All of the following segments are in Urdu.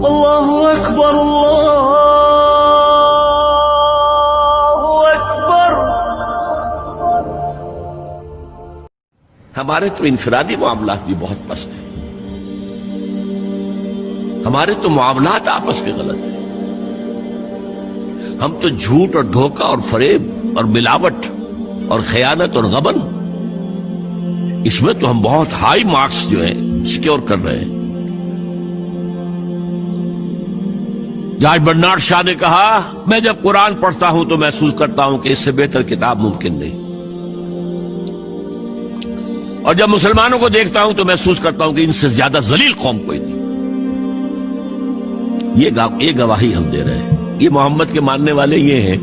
اللہ اکبر اللہ اکبر۔ ہمارے تو انفرادی معاملات بھی بہت پست ہیں، ہمارے تو معاملات آپس کے غلط ہیں، ہم تو جھوٹ اور دھوکہ اور فریب اور ملاوٹ اور خیانت اور غبن، اس میں تو ہم بہت ہائی مارکس جو ہیں سیکیور کر رہے ہیں۔ جاج برنارڈ شاہ نے کہا، میں جب قرآن پڑھتا ہوں تو محسوس کرتا ہوں کہ اس سے بہتر کتاب ممکن نہیں، اور جب مسلمانوں کو دیکھتا ہوں تو محسوس کرتا ہوں کہ ان سے زیادہ ذلیل قوم کوئی نہیں۔ یہ گواہی ہم دے رہے ہیں، یہ محمد کے ماننے والے یہ ہیں،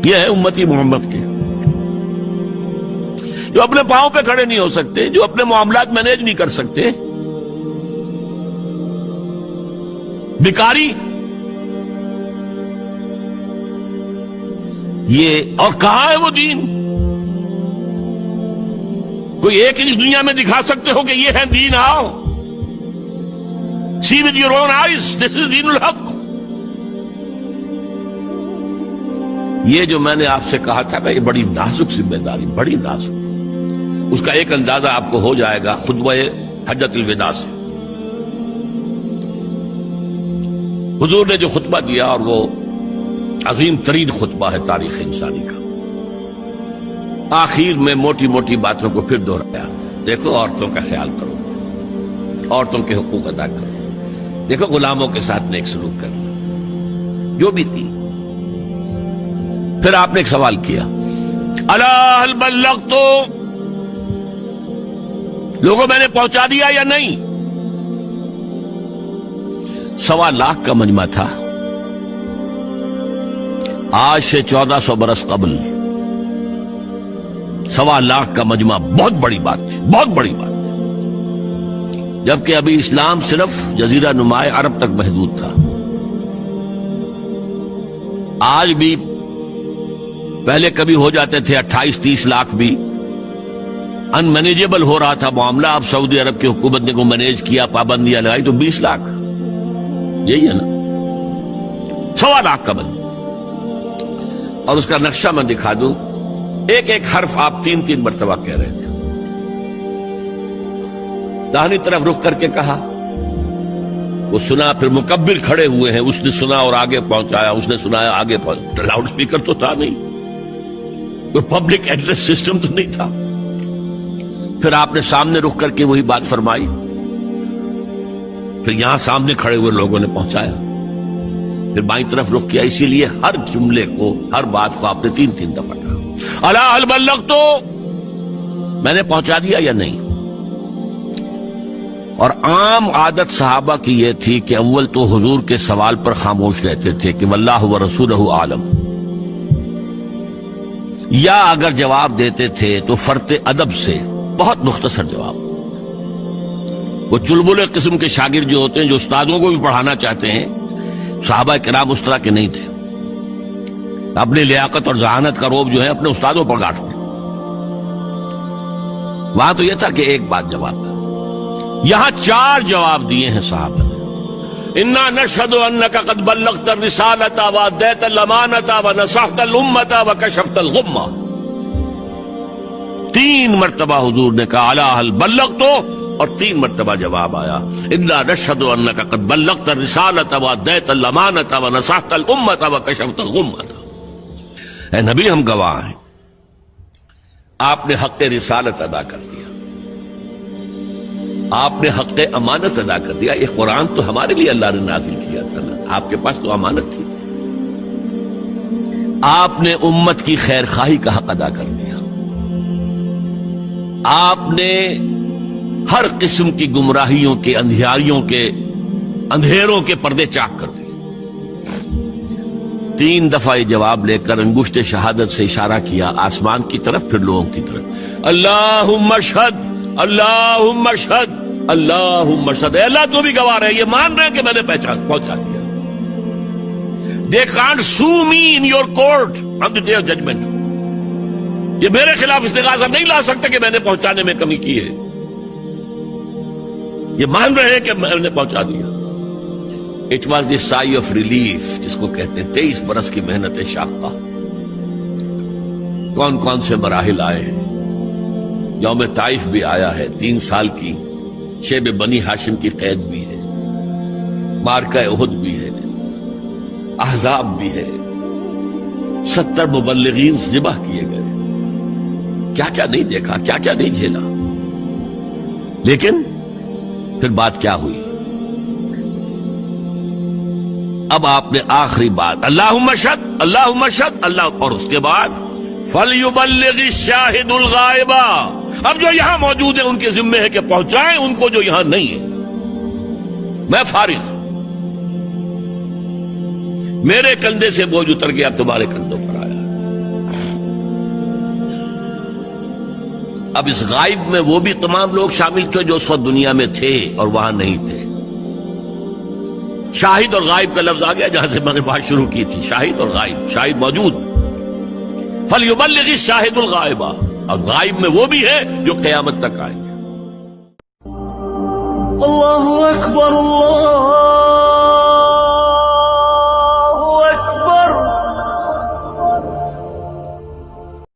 یہ ہے امتی محمد کے، جو اپنے پاؤں پہ کھڑے نہیں ہو سکتے، جو اپنے معاملات مینیج نہیں کر سکتے، بیکاری، یہ اور کہاں ہے وہ دین؟ کوئی ایک ہی دنیا میں دکھا سکتے ہو کہ یہ ہے دین؟ آؤ see with your own eyes, this is دین الحق۔ یہ جو میں نے آپ سے کہا تھا نا، یہ بڑی نازک ذمہ داری، بڑی نازک، اس کا ایک اندازہ آپ کو ہو جائے گا خطبہ حجۃ الوداع سے۔ حضور نے جو خطبہ دیا، اور وہ عظیم ترین خطبہ ہے تاریخ انسانی کا، آخر میں موٹی موٹی باتوں کو پھر دہرایا۔ دیکھو عورتوں کا خیال کرو، عورتوں کے حقوق ادا کرو، دیکھو غلاموں کے ساتھ نیک سلوک کرنا، جو بھی تھی۔ پھر آپ نے ایک سوال کیا، الا هل بلغت، لوگوں میں نے پہنچا دیا یا نہیں؟ 1.25 لاکھ کا مجمع تھا، آج سے 1400 برس قبل 1.25 لاکھ کا مجمع بہت بڑی بات تھی، بہت بڑی بات، جبکہ ابھی اسلام صرف جزیرہ نما عرب تک محدود تھا۔ آج بھی پہلے کبھی ہو جاتے تھے 28-30 لاکھ بھی، ان مینیجیبل ہو رہا تھا معاملہ۔ اب سعودی عرب کی حکومت نے کو مینیج کیا، پابندیاں لگائی تو 20 لاکھ، یہی ہے نا، 1.25 لاکھ کا بند۔ اور اس کا نقشہ میں دکھا دوں، ایک ایک حرف آپ 3 مرتبہ کہہ رہے تھے۔ داہنی طرف رخ کر کے کہا، وہ سنا، پھر مکبر کھڑے ہوئے ہیں، اس نے سنا اور آگے پہنچایا، اس نے سنایا آگے پہنچایا۔ لاؤڈ سپیکر تو تھا نہیں، کوئی پبلک ایڈریس سسٹم تو نہیں تھا۔ پھر آپ نے سامنے رخ کر کے وہی بات فرمائی، پھر یہاں سامنے کھڑے ہوئے لوگوں نے پہنچایا، پھر بائیں طرف رخ کیا۔ اسی لیے ہر جملے کو، ہر بات کو آپ نے 3 دفعہ کہا، الا هل بلغت، میں نے پہنچا دیا یا نہیں؟ اور عام عادت صحابہ کی یہ تھی کہ اول تو حضور کے سوال پر خاموش رہتے تھے کہ واللہ ورسولہ عالم، یا اگر جواب دیتے تھے تو فرط ادب سے بہت مختصر جواب۔ وہ چلبلے قسم کے شاگرد جو ہوتے ہیں، جو استادوں کو بھی پڑھانا چاہتے ہیں، صحابہ کرام اس طرح کے نہیں تھے، اپنی لیاقت اور ذہانت کا روب جو ہے اپنے استادوں پر گاٹتے۔ وہاں تو یہ تھا کہ ایک بات جواب، یہاں 4 جواب دیے ہیں صحابہ نے۔ انا نشهد انك قد بلغت الرسالة واديت الامانة ونصحت الامة وكشفت الغمة۔ 3 مرتبہ حضور نے کہا الا هل بلغت، اور 3 مرتبہ جواب آیا انا نشهد انك قد بلغت الرسالة واديت الامانة ونصحت الامة وكشفت الغمة۔ اے نبی، ہم گواہ ہیں، آپ نے حق رسالت ادا کر دیا، آپ نے حق امانت ادا کر دیا۔ یہ قرآن تو ہمارے لیے اللہ نے نازل کیا تھا نا، آپ کے پاس تو امانت تھی۔ آپ نے امت کی خیر خواہی کا حق ادا کر دیا، آپ نے ہر قسم کی گمراہیوں کے، اندھیاریوں کے، اندھیروں کے پردے چاک کر دیے۔ 3 دفعہ یہ جواب لے کر انگشت شہادت سے اشارہ کیا آسمان کی طرف، پھر لوگوں کی طرف، اللہم اشہد، اللہم اشہد، اللہم اشہد۔ اے اللہ تو بھی گواہ ہے، یہ مان رہے ہیں کہ میں نے پہنچا دیا۔ They can't sue me in your court on the day of judgment۔ یہ میرے خلاف استغاثہ نہیں لا سکتے کہ میں نے پہنچانے میں کمی کی ہے۔ یہ مان رہے ہیں کہ میں نے پہنچا دیا. It was the sigh of relief جس کو کہتے ہیں 23 برس کی محنت شاقہ. کون کون سے مراحل آئے ہیں. یوم طائف بھی آیا ہے, 3 سال کی شیب بنی ہاشم کی قید بھی ہے, مارکہ احد بھی ہے, احزاب بھی ہے, 70 مبلغین ذبح کیے گئے. کیا کیا نہیں دیکھا, کیا کیا نہیں جھیلا. لیکن پھر بات کیا ہوئی؟ اب آپ نے آخری بات اللہم اشہد اللہم اشہد اللہ, اور اس کے بعد فَلْيُبَلِّغِ الشَّاهِدُ الْغَائِبَ. اب جو یہاں موجود ہیں ان کے ذمے ہے کہ پہنچائیں ان کو جو یہاں نہیں ہے. میں فارغ, میرے کندھے سے بوجھ اتر گیا, اب تمہارے کندھوں پر آیا. اب اس غائب میں وہ بھی تمام لوگ شامل تھے جو اس وقت دنیا میں تھے اور وہاں نہیں تھے. شاہد اور غائب کا لفظ آ گیا جہاں سے میں نے بات شروع کی تھی. شاہد اور غائب, شاہد موجود, فَلْيُبَلِّغِ الشَّاهِدُ الْغَائِبَ, اور غائب میں وہ بھی ہے جو قیامت تک آئیں گے. اللہ اکبر اللہ